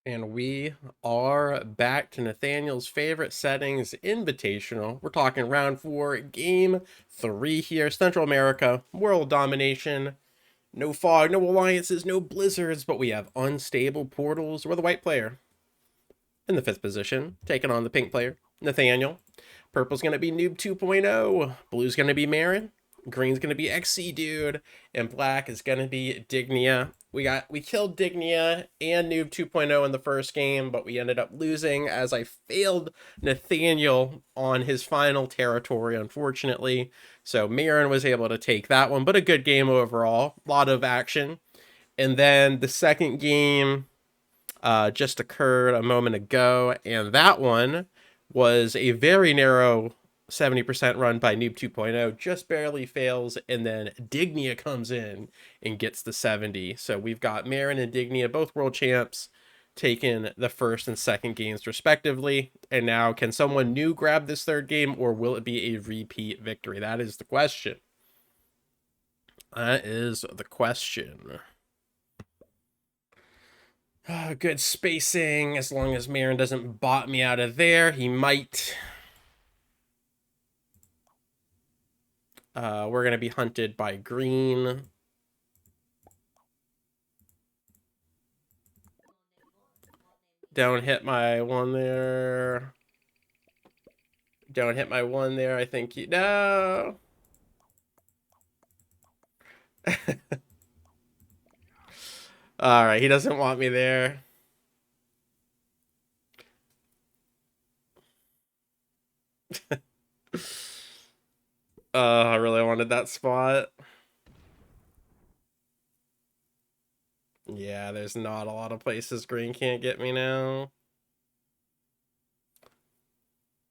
And we are back to Nathaniel's favorite settings, Invitational. We're talking round 4, game 3 here. Central America, world domination. No fog, no alliances, no blizzards, but we have unstable portals. We're the white player in the 5th position, taking on the pink player, Nathaniel. Purple's going to be Noob 2.0. Blue's going to be Marin. Green's going to be XC Dude. And black is going to be Dignia. We killed Dignia and Noob 2.0 in the first game, but we ended up losing as I failed Nathaniel on his final territory, unfortunately. So Marin was able to take that one, but a good game overall. A lot of action. And then the second game just occurred a moment ago, and that one was a very narrow 70% run by Noob 2.0, just barely fails, and then Dignia comes in and gets the 70. So we've got Marin and Dignia, both world champs, taking the first and second games respectively. And now, can someone new grab this third game, or will it be a repeat victory? That is the question. That is the question. Good spacing, as long as Marin doesn't bot me out of there. He might. We're going to be hunted by green. Don't hit my one there. Don't hit my one there. I think you... No! Alright, he doesn't want me there. I really wanted that spot. Yeah, there's not a lot of places green can't get me now.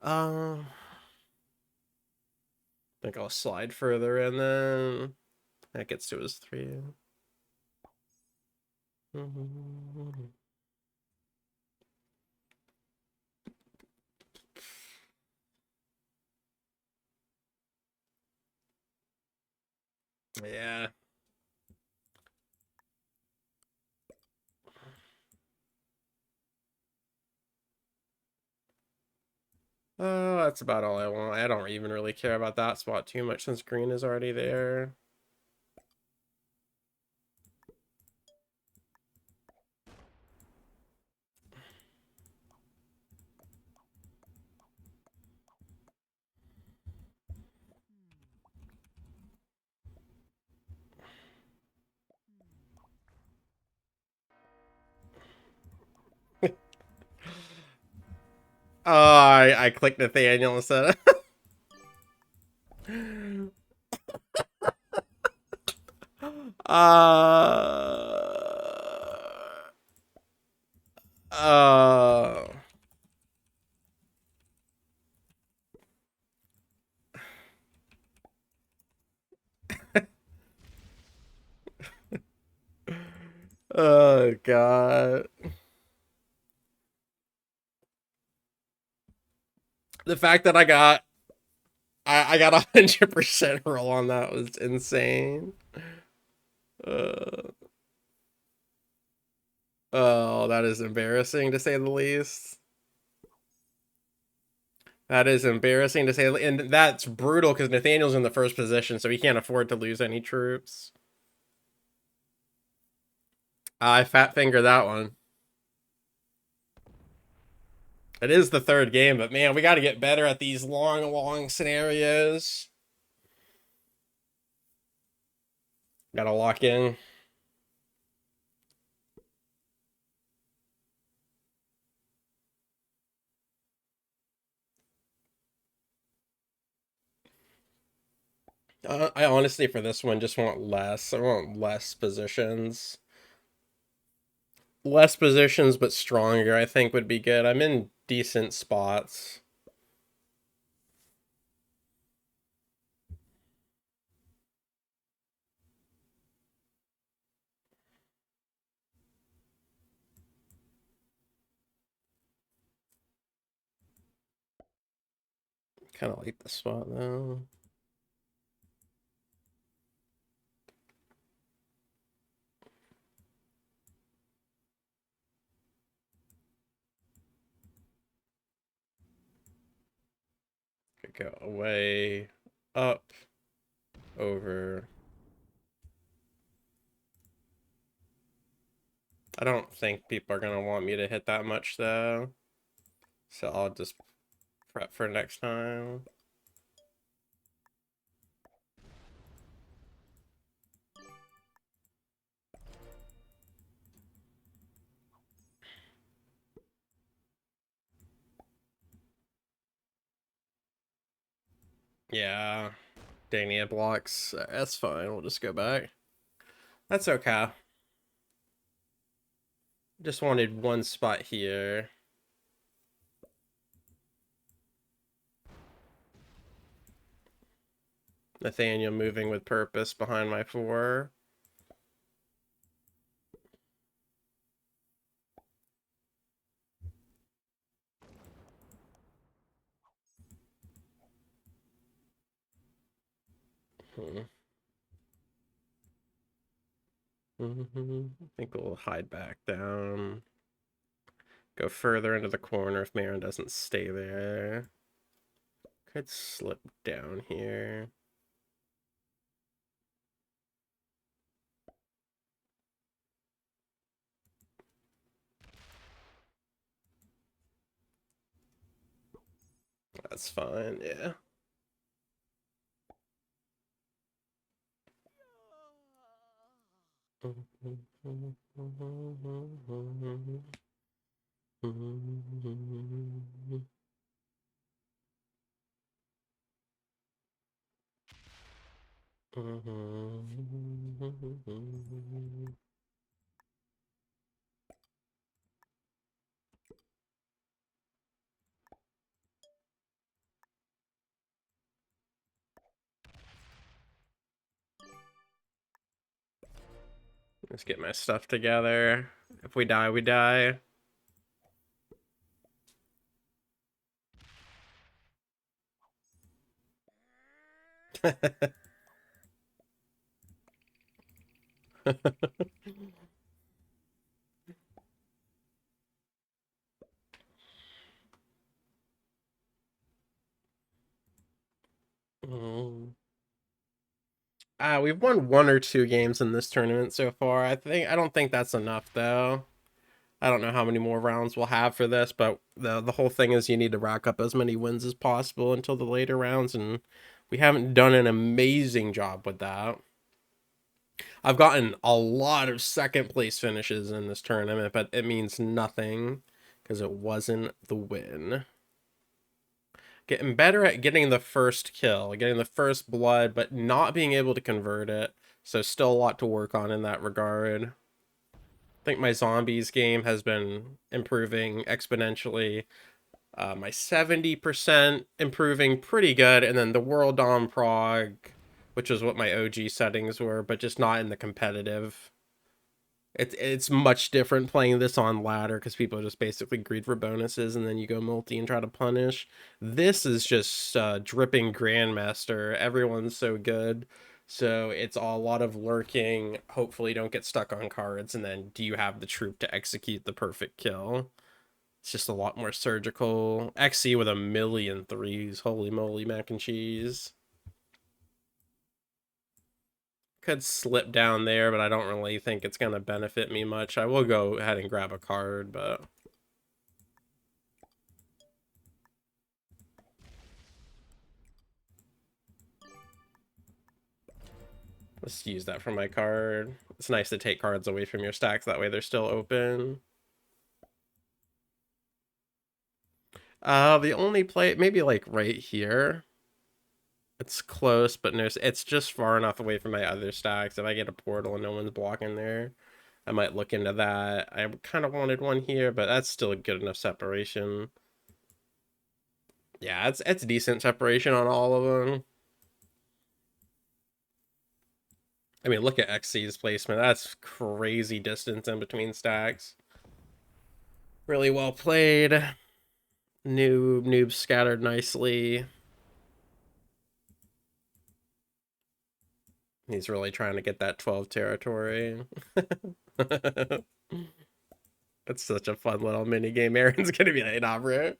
I think I'll slide further in then. That gets to his 3. Yeah. Oh, that's about all I want. I don't even really care about that spot too much since green is already there. Oh, I clicked Nathaniel instead. uh, oh god. The fact that I got 100% roll on that was insane. Uh, oh, that is embarrassing to say the least. That is embarrassing to say, and that's brutal because Nathaniel's in the first position, so he can't afford to lose any troops. I fat finger that one. It is the third game, but man, we got to get better at these long scenarios. Got to lock in. I honestly, for this one, just want less. I want less positions. Less positions, but stronger, I think would be good. I'm in decent spots. Kind of like the spot, though. Could go away, up, over. I don't think people are gonna want me to hit that much though, so I'll just prep for next time. Yeah, Dania blocks. That's fine. We'll just go back. That's okay. Just wanted one spot here. Nathaniel moving with purpose behind my 4. I think we'll hide back down. Go further into the corner if Marin doesn't stay there. Could slip down here. That's fine, yeah. Let's get my stuff together. If we die, we die. We've won 1 or 2 games in this tournament so far. I don't think that's enough though. I don't know how many more rounds we'll have for this, but the whole thing is you need to rack up as many wins as possible until the later rounds, and we haven't done an amazing job with that. I've gotten a lot of second place finishes in this tournament, but it means nothing because it wasn't the win. Getting better at getting the first kill, getting the first blood, but not being able to convert it. So still a lot to work on in that regard. I think my zombies game has been improving exponentially. My 70% improving pretty good, and then the World Dom Prog, which is what my OG settings were, but just not in the competitive. It's much different playing this on ladder because people just basically greed for bonuses and then you go multi and try to punish. This is just dripping Grandmaster. Everyone's so good. So it's a lot of lurking. Hopefully don't get stuck on cards. And then do you have the troop to execute the perfect kill? It's just a lot more surgical. XC with a million threes. Holy moly, mac and cheese. Could slip down there, but I don't really think it's going to benefit me much. I will go ahead and grab a card, but... let's use that for my card. It's nice to take cards away from your stacks. That way they're still open. The only play... maybe like right here. It's close, but no, it's just far enough away from my other stacks. If I get a portal and no one's blocking there, I might look into that. I kind of wanted one here, but that's still a good enough separation. Yeah, it's decent separation on all of them. I mean, look at XC's placement. That's crazy distance in between stacks. Really well played. Noob scattered nicely. He's really trying to get that 12 territory. It's such a fun little mini game. Aaron's gonna be like, nah, bro.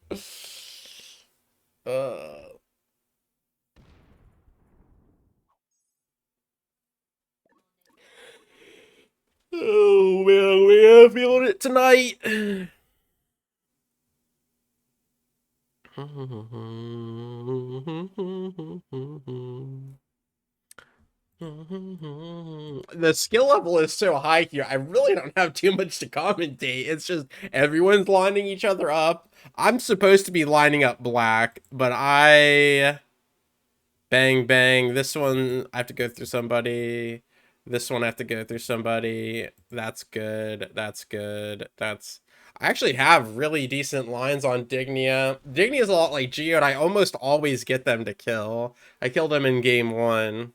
Oh man, we're feeling it tonight. The skill level is so high here. I really don't have too much to commentate. It's just everyone's lining each other up. I'm supposed to be lining up black, but I bang bang. This one I have to go through somebody. This one I have to go through somebody. That's good. That's good. That's I actually have really decent lines on Dignia. Dignia's a lot like Geode. I almost always get them to kill. I killed them in game one.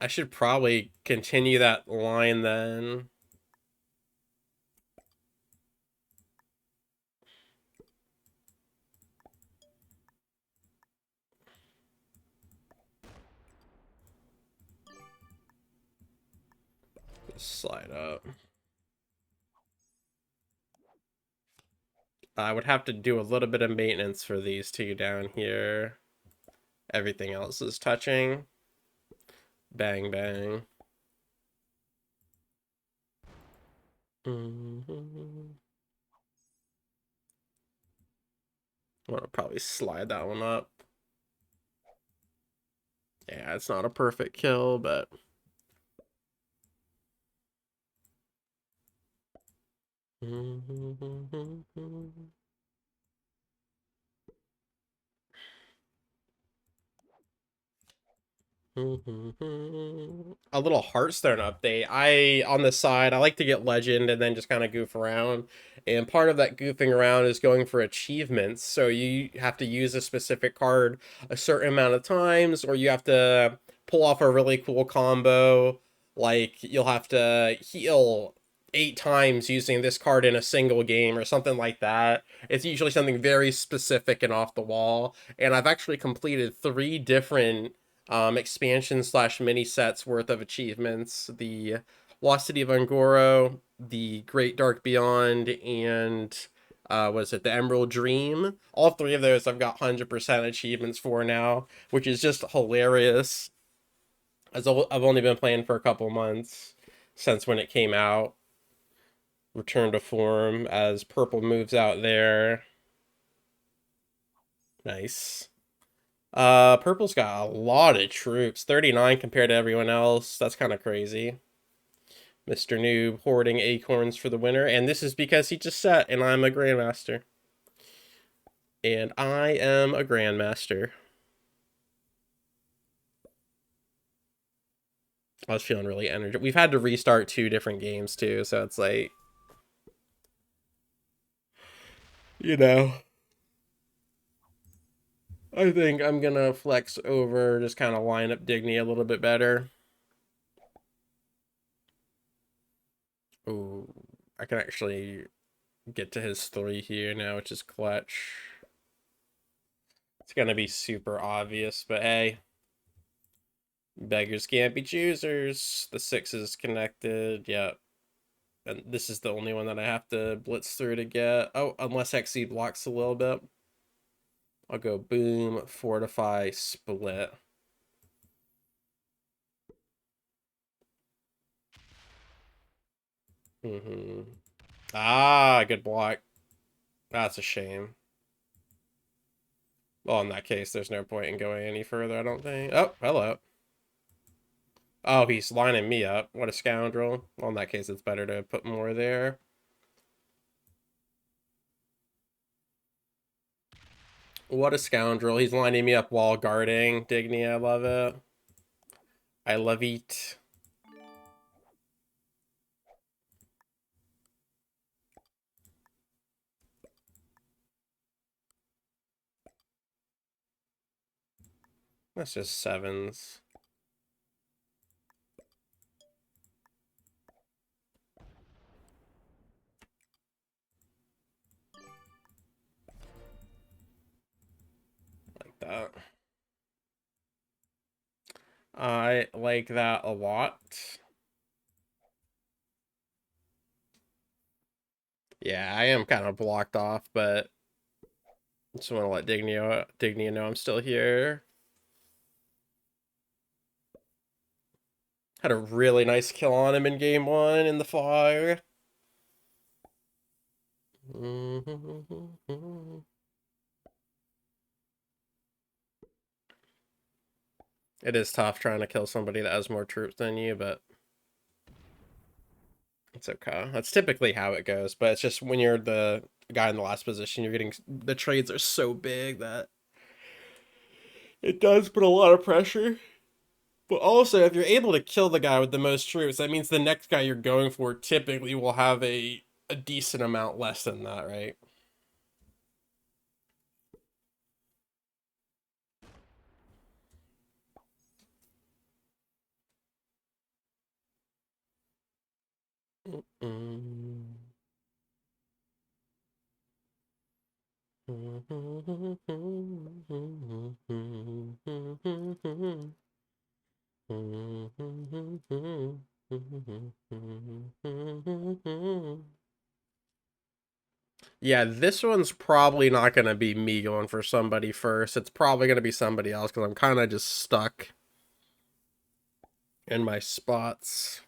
I should probably continue that line then. Just slide up. I would have to do a little bit of maintenance for these two down here. Everything else is touching. Bang, bang. I'm gonna probably slide that one up. Yeah, it's not a perfect kill, but a little Hearthstone update. On the side, I like to get legend and then just kind of goof around. And part of that goofing around is going for achievements. So you have to use a specific card a certain amount of times, or you have to pull off a really cool combo. Like you'll have to heal 8 times using this card in a single game or something like that. It's usually something very specific and off the wall. And I've actually completed 3 different expansion slash mini sets worth of achievements: the Lost City of Ungoro, the Great Dark Beyond, and was it the Emerald Dream? All 3 of those I've got 100% achievements for now, which is just hilarious. As I've only been playing for a couple months since when it came out. Return to form as purple moves out there. Nice. Purple's got a lot of troops. 39 compared to everyone else. That's kind of crazy. Mr. Noob hoarding acorns for the winner. And this is because he just set, and I'm a Grandmaster. And I am a Grandmaster. I was feeling really energetic. We've had to restart 2 different games, too, so it's like... You know... I think I'm gonna flex over, just kind of line up Digny a little bit better. Ooh, I can actually get to his 3 here now, which is clutch. It's gonna be super obvious, but hey. Beggars can't be choosers. The 6 is connected, yep. And this is the only one that I have to blitz through to get. Oh, unless XC blocks a little bit. I'll go boom, fortify, split. Ah, good block. That's a shame. Well, in that case, there's no point in going any further, I don't think. Oh, hello. Oh, he's lining me up. What a scoundrel. Well, in that case, it's better to put more there. What a scoundrel. He's lining me up while guarding. Digny, I love it. I love it. That's just 7s. Like that. I like that a lot. Yeah, I am kind of blocked off, but just want to let Dignia know I'm still here. Had a really nice kill on him in game one in the fire. It is tough trying to kill somebody that has more troops than you, but it's okay. That's typically how it goes, but it's just when you're the guy in the last position, you're getting the trades are so big that it does put a lot of pressure. But also, if you're able to kill the guy with the most troops, that means the next guy you're going for typically will have a decent amount less than that, right? Yeah, this one's probably not going to be me going for somebody first. It's probably going to be somebody else because I'm kind of just stuck in my spots.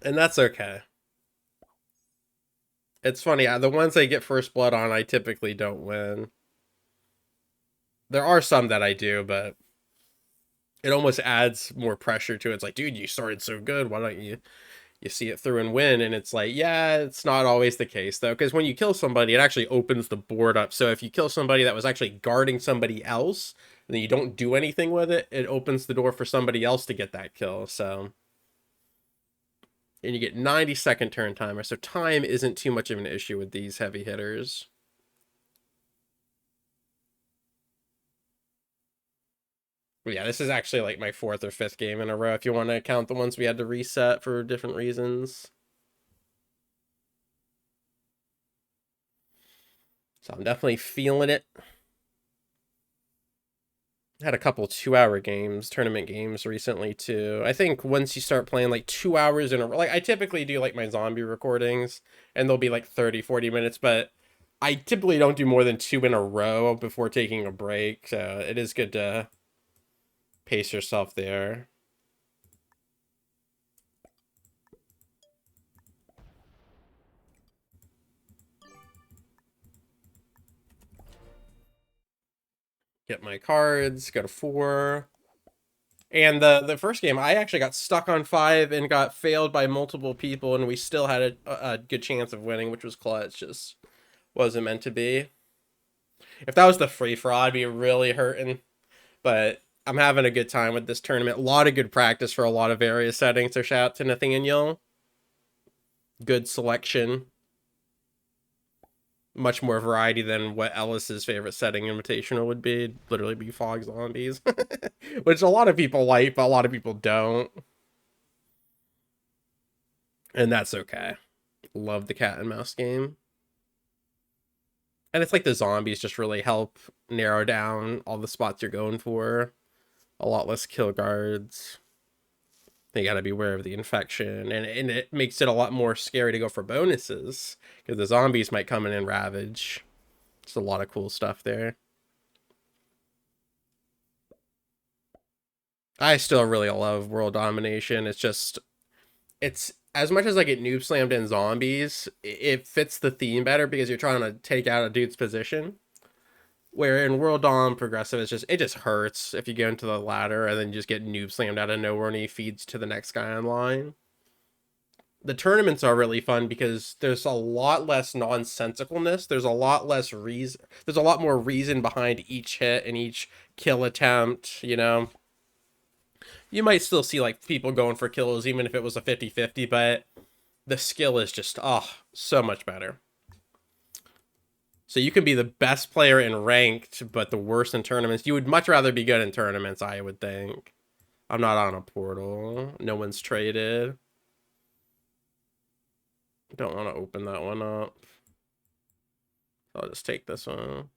And that's okay. It's funny, the ones I get first blood on, I typically don't win. There are some that I do, but it almost adds more pressure to it. It's like, dude, you started so good. Why don't you see it through and win? And it's like, yeah, it's not always the case though, because when you kill somebody, it actually opens the board up. So if you kill somebody that was actually guarding somebody else, and then you don't do anything with it, it opens the door for somebody else to get that kill. So, and you get 90-second turn timer, so time isn't too much of an issue with these heavy hitters. But yeah, this is actually like my fourth or fifth game in a row if you want to count the ones we had to reset for different reasons. So I'm definitely feeling it. Had a couple 2-hour games, tournament games recently too. I think once you start playing like 2 hours in a row, like I typically do like my zombie recordings and they'll be like 30, 40 minutes, but I typically don't do more than 2 in a row before taking a break. So it is good to pace yourself there. Get my cards, go to 4. And the first game, I actually got stuck on 5 and got failed by multiple people, and we still had a good chance of winning, which was clutch. Just wasn't meant to be. If that was the free for all, I'd be really hurting. But I'm having a good time with this tournament. A lot of good practice for a lot of various settings. So shout out to Nathaniel. Good selection. Much more variety than what Ellis's favorite setting invitational would be. It'd literally be fog zombies. Which a lot of people like, but a lot of people don't. And that's okay. Love the cat and mouse game. And it's like the zombies just really help narrow down all the spots you're going for. A lot less kill guards. They got to be aware of the infection, and it makes it a lot more scary to go for bonuses because the zombies might come in and ravage. It's a lot of cool stuff there. I still really love world domination. It's just, it's as much as I get noob slammed in zombies, it fits the theme better because you're trying to take out a dude's position. Where in World Dom Progressive, it just hurts if you go into the ladder and then you just get noob slammed out of nowhere and he feeds to the next guy in line. The tournaments are really fun because there's a lot less nonsensicalness. There's a lot less reason. There's a lot more reason behind each hit and each kill attempt, you know. You might still see like people going for kills even if it was a 50-50, but the skill is just so much better. So you can be the best player in ranked, but the worst in tournaments. You would much rather be good in tournaments, I would think. I'm not on a portal. No one's traded. Don't want to open that one up. I'll just take this one.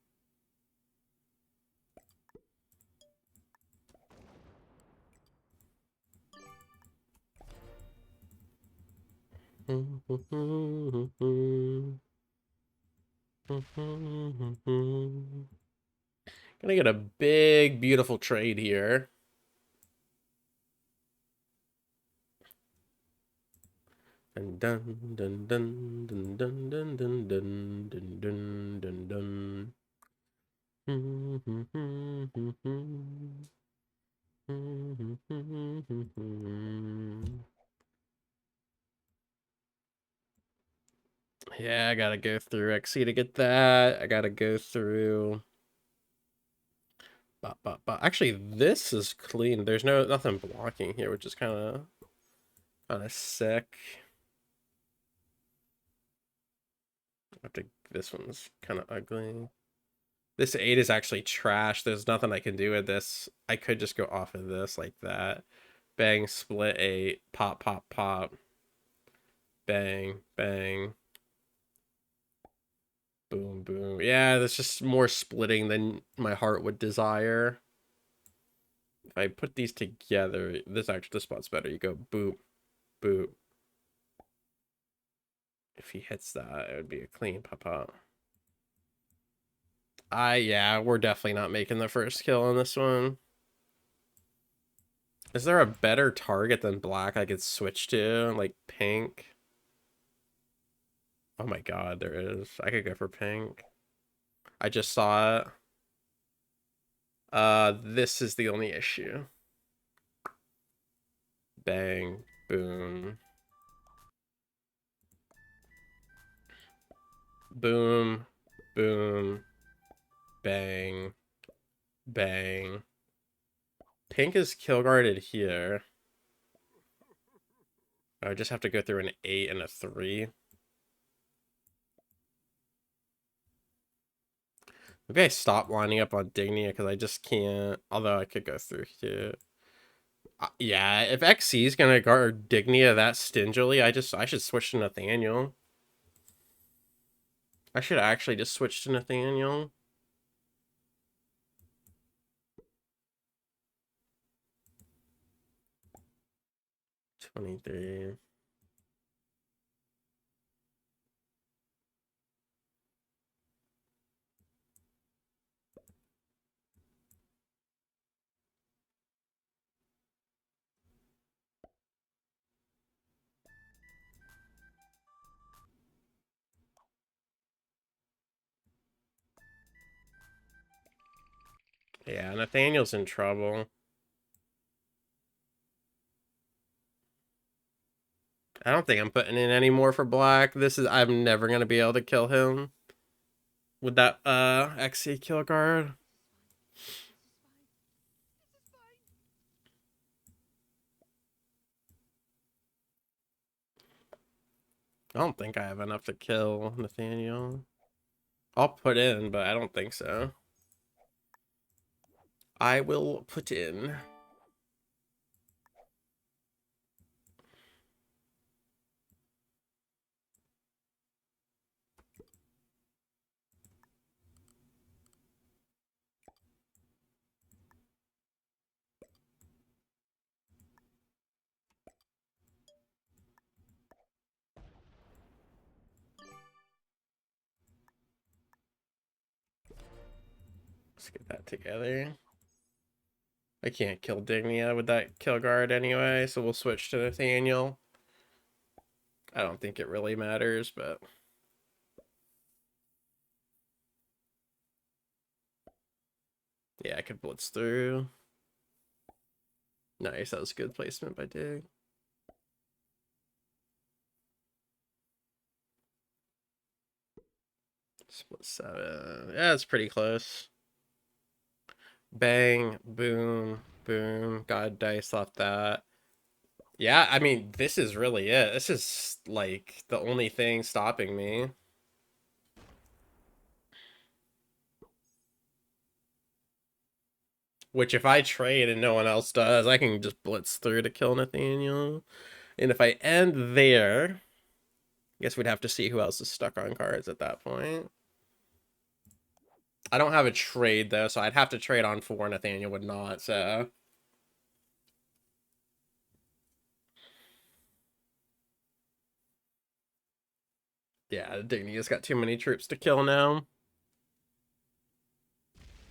Gonna get a big, beautiful trade here. Dun dun dun dun dun dun dun dun dun dun dun dun dun. Yeah, I gotta go through XC to get that. I gotta go through. Actually, this is clean. There's nothing blocking here, which is kind of sick. This one's kind of ugly. This 8 is actually trash. There's nothing I can do with this. I could just go off of this like that. Bang, split 8. Pop, pop, pop. Bang, bang. Boom, boom. Yeah, that's just more splitting than my heart would desire. If I put these together, this spot's better. You go boop, boop. If he hits that, it would be a clean pop out. Yeah, we're definitely not making the first kill on this one. Is there a better target than black I could switch to? Like pink? Oh my god, there is. I could go for pink. I just saw it. This is the only issue. Bang, boom. Boom, boom, bang, bang. Pink is kill guarded here. I just have to go through an 8 and a 3. Maybe I stop lining up on Dignia because I just can't. Although I could go through here. Yeah, if XC is gonna guard Dignia that stingily, I should switch to Nathaniel. I should actually just switch to Nathaniel. $23. Yeah, Nathaniel's in trouble. I don't think I'm putting in any more for black. I'm never gonna be able to kill him with that XC kill guard. I don't think I have enough to kill Nathaniel. I'll put in, but I don't think so. I will put in. Let's get that together. I can't kill Dignia with that kill guard anyway, so we'll switch to Nathaniel. I don't think it really matters, but yeah, I could blitz through. Nice, that was good placement by Dig. Split 7. Yeah, it's pretty close. Bang, boom, boom. God, dice off that. Yeah, I mean, this is really it. This is like the only thing stopping me. Which if I trade and no one else does, I can just blitz through to kill Nathaniel. And if I end there, I guess we'd have to see who else is stuck on cards at that point. I don't have a trade though, so I'd have to trade on 4. Nathaniel would not, so yeah, Dignity's got too many troops to kill now.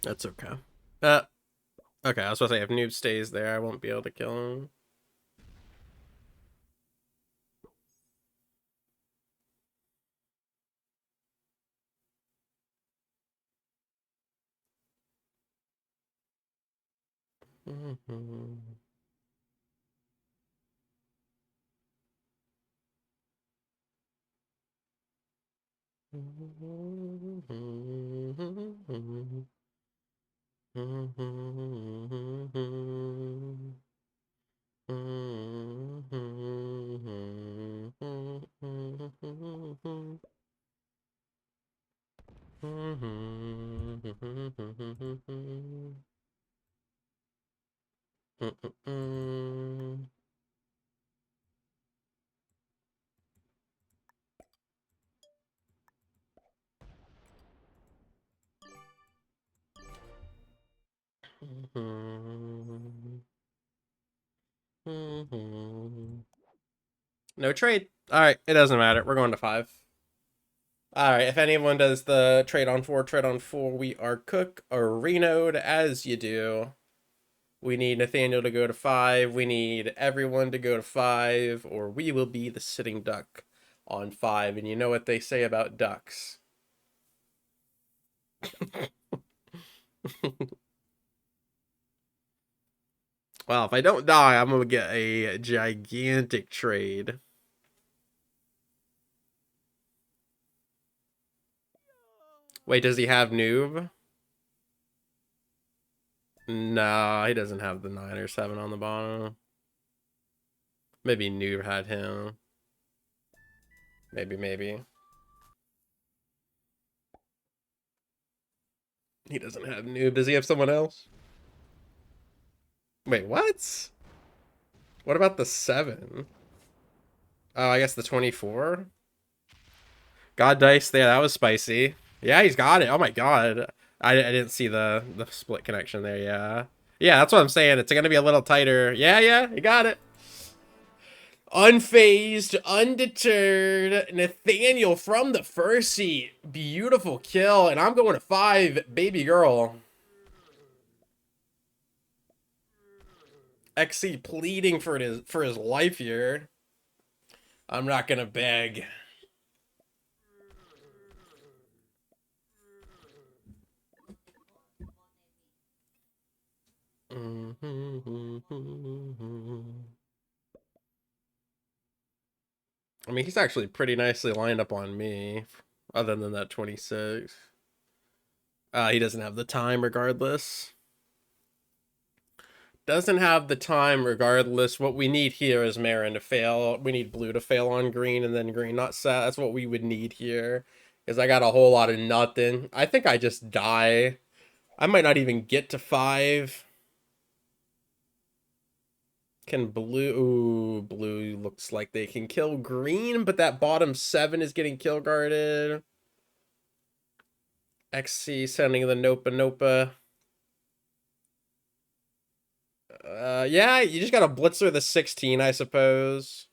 That's okay. Okay, I was supposed to say if Noob stays there, I won't be able to kill him. No trade. All right, it doesn't matter. We're going to 5. All right, if anyone does the trade on four, we are Cook or Renoed as you do. We need Nathaniel to go to 5. We need everyone to go to 5, or we will be the sitting duck on 5. And you know what they say about ducks. Well, if I don't die, I'm going to get a gigantic trade. Wait, does he have noob? No, he doesn't have the 9 or 7 on the bottom. Maybe noob had him. Maybe. He doesn't have noob. Does he have someone else? Wait, what? What about the 7? Oh, I guess the 24? God dice there. That was spicy. Yeah, he's got it. Oh my god. I didn't see the split connection there. Yeah. Yeah, that's what I'm saying. It's going to be a little tighter. Yeah, you got it. Unfazed, undeterred, Nathaniel from the first seat. Beautiful kill. And I'm going to 5, baby girl. XC pleading for his life here. I'm not going to beg. I mean, he's actually pretty nicely lined up on me, other than that 26. He doesn't have the time regardless. Doesn't have the time regardless. What we need here is Marin to fail. We need blue to fail on green and then green not set. That's what we would need here. Because I got a whole lot of nothing. I think I just die. I might not even get to 5. Can blue... Ooh, blue looks like they can kill green, but that bottom 7 is getting kill guarded. XC sending the Nopa. Yeah, you just gotta blitzer the 16, I suppose.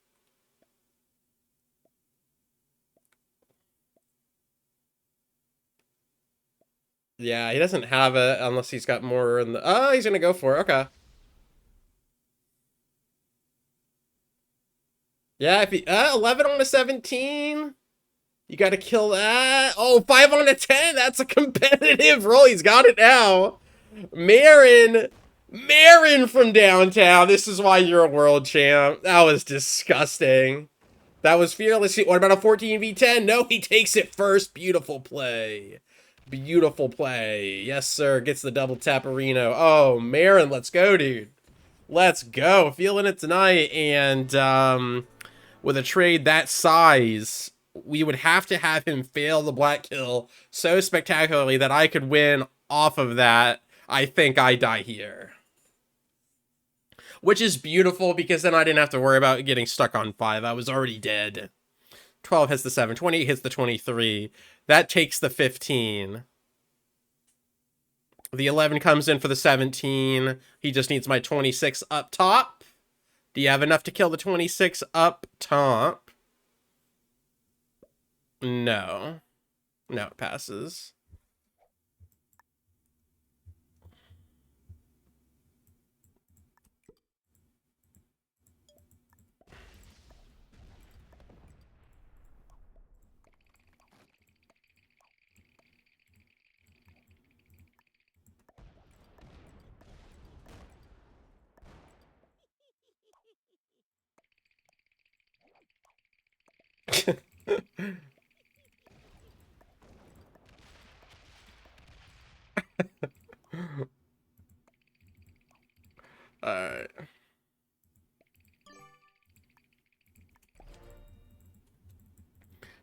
Yeah, he doesn't have it unless he's got more in the... Oh, he's gonna go for it. Okay. Yeah, if he... 11 on a 17. You gotta kill that. Oh, 5 on a 10. That's a competitive roll. He's got it now. Marin from downtown. This is why you're a world champ. That was disgusting. That was fearless. What about a 14v10? No, he takes it first. Beautiful play. Beautiful play. Yes, sir. Gets the double taparino. Oh, Marin, let's go, dude. Let's go. Feeling it tonight. And with a trade that size, we would have to have him fail the black kill so spectacularly that I could win off of that. I think I die here. Which is beautiful because then I didn't have to worry about getting stuck on 5. I was already dead. 12 hits the 7. 28 hits the 23. That takes the 15. The 11 comes in for the 17. He just needs my 26 up top. Do you have enough to kill the 26 up top? No. No, it passes.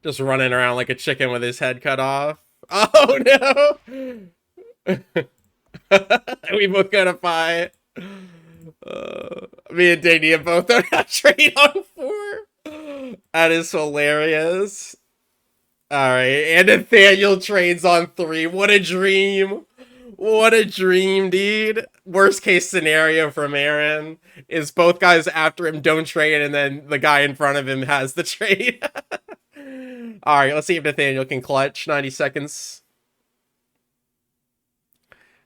Just running around like a chicken with his head cut off. Oh no! We both got a fight. Me and Digny both don't have trade on 4. That is hilarious. Alright, and Nathaniel trades on 3. What a dream. What a dream, dude. Worst case scenario from Aaron is both guys after him don't trade, and then the guy in front of him has the trade. Alright, let's see if Nathaniel can clutch. 90 seconds.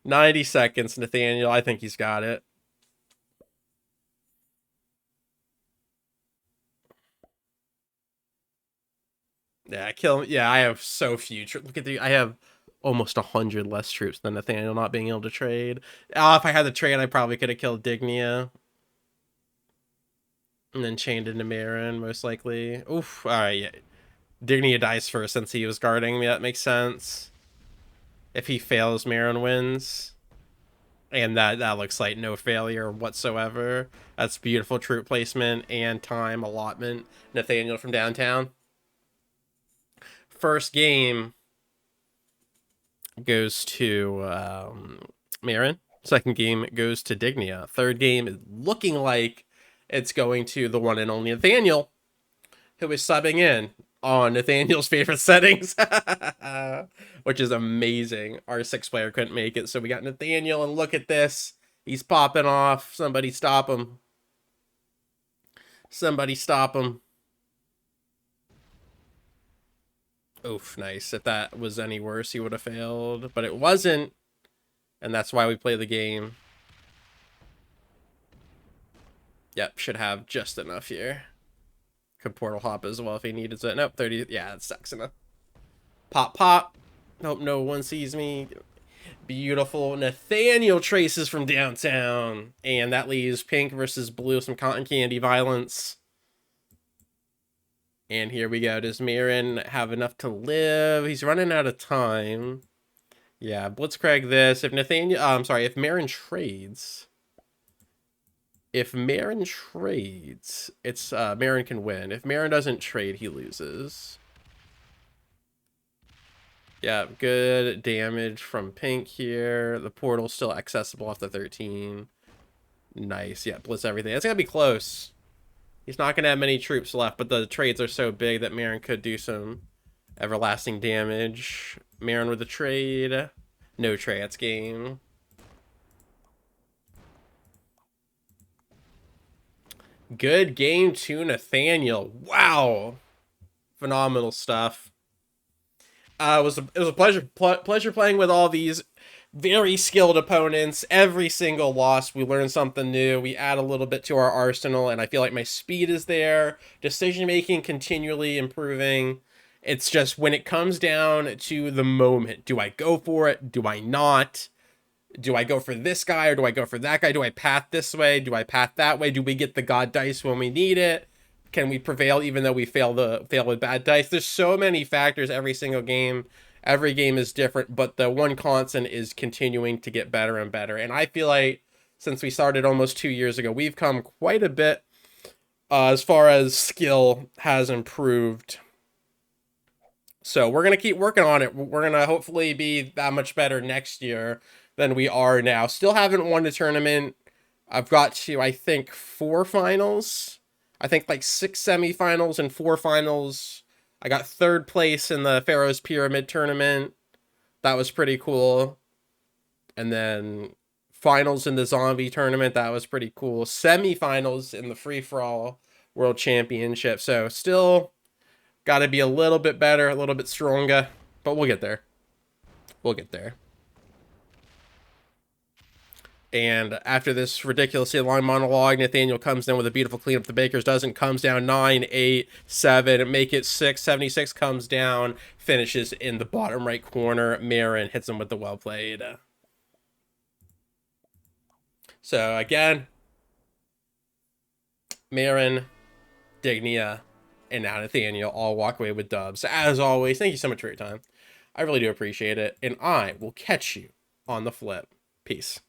90 seconds, Nathaniel. I think he's got it. Yeah, kill him. Yeah, I have so few troops. Look at I have almost 100 less troops than Nathaniel not being able to trade. If I had the trade, I probably could have killed Dignia. And then chained into Marin, most likely. Oof. Alright, yeah. Dignia dies first since he was guarding me. That makes sense. If he fails, Marin wins. And that looks like no failure whatsoever. That's beautiful troop placement and time allotment. Nathaniel from downtown. First game goes to Marin. Second game goes to Dignia. Third game is looking like it's going to the one and only Nathaniel, who is subbing in on Nathaniel's favorite settings, which is amazing. Our 6th player couldn't make it, so we got Nathaniel, and look at this. He's popping off. Somebody stop him. Somebody stop him. Oof, nice. If that was any worse, he would have failed, but it wasn't, and that's why we play the game. Yep, should have just enough here. Could portal hop as well if he needed it. Nope, 30. Yeah, that sucks enough. Pop, pop. Hope no one sees me. Beautiful. Nathaniel traces from downtown. And that leaves pink versus blue. Some cotton candy violence. And here we go. Does Marin have enough to live? He's running out of time. Yeah, Blitzcrank this. If Nathaniel... I'm sorry, if Marin trades... If Marin trades, it's Marin can win. If Marin doesn't trade, he loses. Yeah, good damage from pink here. The portal's still accessible off the 13. Nice. Yeah, blitz everything. It's going to be close. He's not going to have many troops left, but the trades are so big that Marin could do some everlasting damage. Marin with the trade. No trade. That's game. Good game to Nathaniel. Wow. Phenomenal stuff. It was a pleasure playing with all these very skilled opponents. Every single loss, we learn something new. We add a little bit to our arsenal, and I feel like my speed is there. Decision making continually improving. It's just when it comes down to the moment, do I go for it? Do I not? Do I go for this guy or do I go for that guy? Do I path this way? Do I path that way? Do we get the god dice when we need it? Can we prevail even though we fail with bad dice? There's so many factors every single game. Every game is different, but the one constant is continuing to get better and better. And I feel like since we started almost 2 years ago, we've come quite a bit as far as skill has improved. So we're going to keep working on it. We're going to hopefully be that much better next year than we are now. Still haven't won a tournament. I've got to, I think, 4 finals. I think like 6 semifinals and 4 finals. I got 3rd place in the Pharaoh's Pyramid tournament. That was pretty cool. And then finals in the zombie tournament. That was pretty cool. Semifinals in the free-for-all world championship. So still got to be a little bit better, a little bit stronger. But we'll get there. We'll get there. And after this ridiculously long monologue, Nathaniel comes in with a beautiful cleanup. The Baker's dozen comes down 9, 8, 7, make it 6. 76 comes down, finishes in the bottom right corner. Marin hits him with the well played. So again, Marin, Dignia, and now Nathaniel all walk away with dubs. As always, thank you so much for your time. I really do appreciate it. And I will catch you on the flip. Peace.